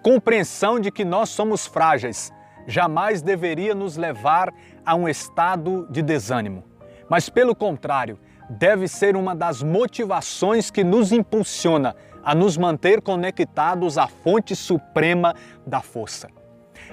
compreensão de que nós somos frágeis jamais deveria nos levar a um estado de desânimo, mas pelo contrário, deve ser uma das motivações que nos impulsiona a nos manter conectados à fonte suprema da força.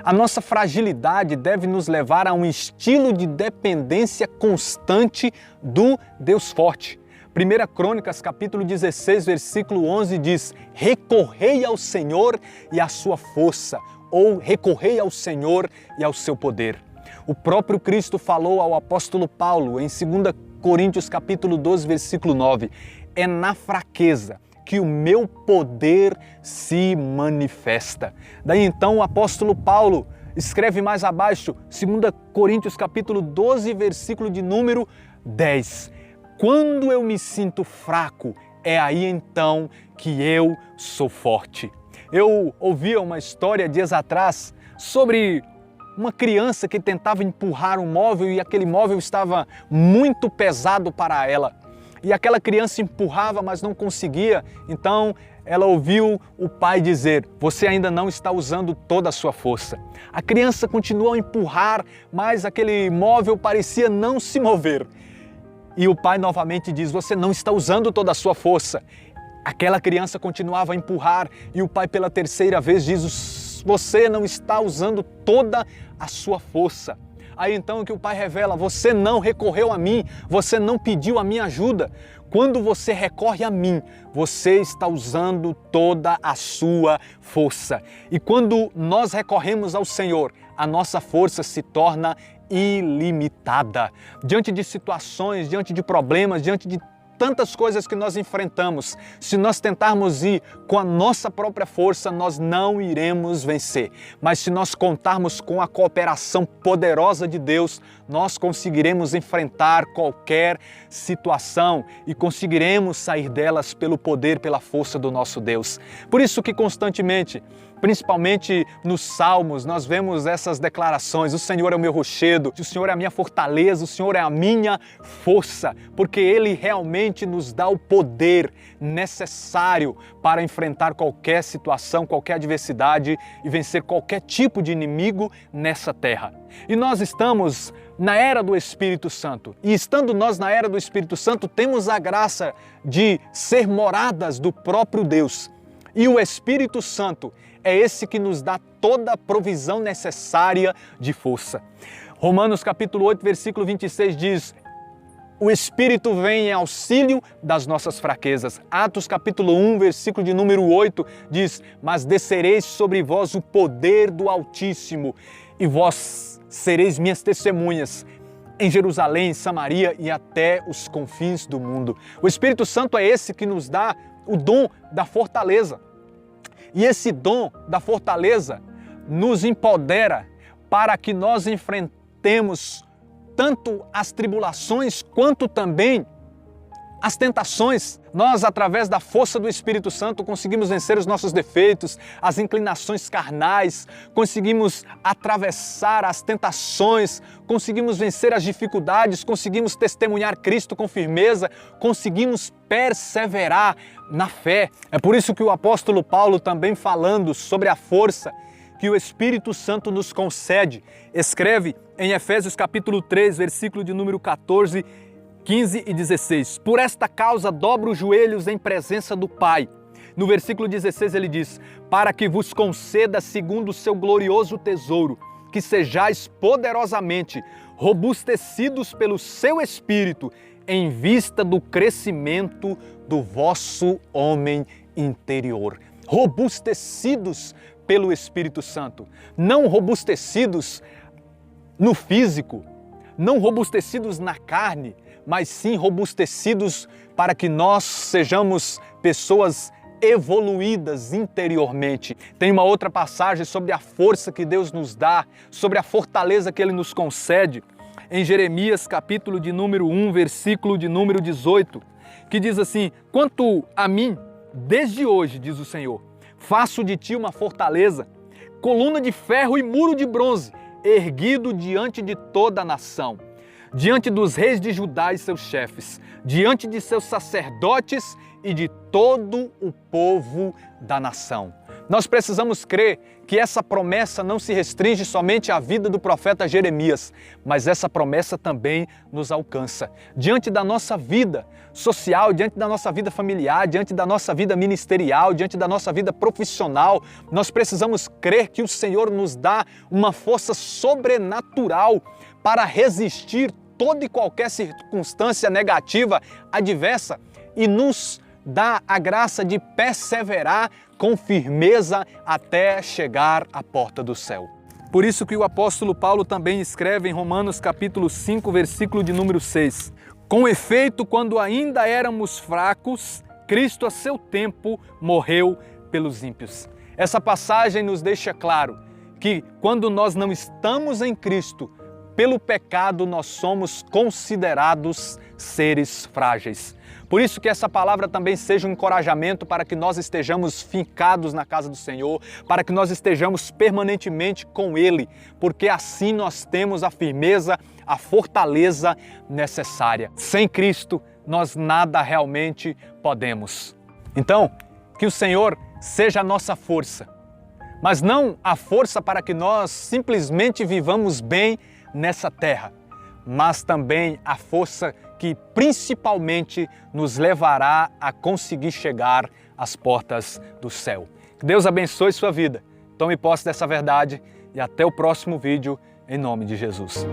A nossa fragilidade deve nos levar a um estilo de dependência constante do Deus forte. 1 Crônicas, capítulo 16, versículo 11 diz: recorrei ao Senhor e à sua força, ou recorrei ao Senhor e ao seu poder. O próprio Cristo falou ao apóstolo Paulo em 2 Coríntios, capítulo 12, versículo 9, é na fraqueza que o meu poder se manifesta. Daí então o apóstolo Paulo escreve mais abaixo, 2 Coríntios, capítulo 12, versículo de número 10, quando eu me sinto fraco, é aí então que eu sou forte. Eu ouvi uma história dias atrás sobre uma criança que tentava empurrar um móvel e aquele móvel estava muito pesado para ela. E aquela criança empurrava, mas não conseguia. Então ela ouviu o pai dizer: você ainda não está usando toda a sua força. A criança continuou a empurrar, mas aquele móvel parecia não se mover. E o pai novamente diz: você não está usando toda a sua força. Aquela criança continuava a empurrar e o pai pela terceira vez diz: você não está usando toda a sua força. Aí então que o pai revela: você não recorreu a mim, você não pediu a minha ajuda. Quando você recorre a mim, você está usando toda a sua força. E quando nós recorremos ao Senhor, a nossa força se torna ilimitada. Diante de situações, diante de problemas, diante de tantas coisas que nós enfrentamos, se nós tentarmos ir com a nossa própria força, nós não iremos vencer. Mas se nós contarmos com a cooperação poderosa de Deus, nós conseguiremos enfrentar qualquer situação e conseguiremos sair delas pelo poder, pela força do nosso Deus. Por isso que constantemente, principalmente nos Salmos, nós vemos essas declarações: o Senhor é o meu rochedo, o Senhor é a minha fortaleza, o Senhor é a minha força, porque Ele realmente nos dá o poder necessário para enfrentar qualquer situação, qualquer adversidade e vencer qualquer tipo de inimigo nessa terra. E nós estamos na era do Espírito Santo. E estando nós na era do Espírito Santo, temos a graça de ser moradas do próprio Deus. E o Espírito Santo é esse que nos dá toda a provisão necessária de força. Romanos capítulo 8, versículo 26 diz: o Espírito vem em auxílio das nossas fraquezas. Atos capítulo 1, versículo de número 8 diz: mas descereis sobre vós o poder do Altíssimo, e vós sereis minhas testemunhas em Jerusalém, Samaria e até os confins do mundo. O Espírito Santo é esse que nos dá o dom da fortaleza. E esse dom da fortaleza nos empodera para que nós enfrentemos tanto as tribulações quanto também as tentações. Nós, através da força do Espírito Santo, conseguimos vencer os nossos defeitos, as inclinações carnais, conseguimos atravessar as tentações, conseguimos vencer as dificuldades, conseguimos testemunhar Cristo com firmeza, conseguimos perseverar na fé. É por isso que o apóstolo Paulo, também falando sobre a força que o Espírito Santo nos concede, escreve em Efésios capítulo 3, versículo de número 14, 15 e 16. Por esta causa dobro os joelhos em presença do Pai. No versículo 16 ele diz: para que vos conceda segundo o seu glorioso tesouro, que sejais poderosamente robustecidos pelo seu Espírito, em vista do crescimento do vosso homem interior. Robustecidos pelo Espírito Santo, não robustecidos no físico, não robustecidos na carne, mas sim robustecidos para que nós sejamos pessoas evoluídas interiormente. Tem uma outra passagem sobre a força que Deus nos dá, sobre a fortaleza que Ele nos concede, em Jeremias capítulo de número 1, versículo de número 18, que diz assim: quanto a mim, desde hoje, diz o Senhor, faço de ti uma fortaleza, coluna de ferro e muro de bronze, erguido diante de toda a nação, diante dos reis de Judá e seus chefes, diante de seus sacerdotes e de todo o povo da nação. Nós precisamos crer que essa promessa não se restringe somente à vida do profeta Jeremias, mas essa promessa também nos alcança. Diante da nossa vida social, diante da nossa vida familiar, diante da nossa vida ministerial, diante da nossa vida profissional, nós precisamos crer que o Senhor nos dá uma força sobrenatural para resistir toda e qualquer circunstância negativa, adversa, e nos dá a graça de perseverar com firmeza até chegar à porta do céu. Por isso que o apóstolo Paulo também escreve em Romanos capítulo 5, versículo de número 6. Com efeito, quando ainda éramos fracos, Cristo a seu tempo morreu pelos ímpios. Essa passagem nos deixa claro que quando nós não estamos em Cristo, pelo pecado nós somos considerados seres frágeis. Por isso que essa palavra também seja um encorajamento para que nós estejamos fincados na casa do Senhor, para que nós estejamos permanentemente com Ele, porque assim nós temos a firmeza, a fortaleza necessária. Sem Cristo, nós nada realmente podemos. Então, que o Senhor seja a nossa força, mas não a força para que nós simplesmente vivamos bem nessa terra, mas também a força que principalmente nos levará a conseguir chegar às portas do céu. Que Deus abençoe sua vida. Tome posse dessa verdade e até o próximo vídeo, em nome de Jesus.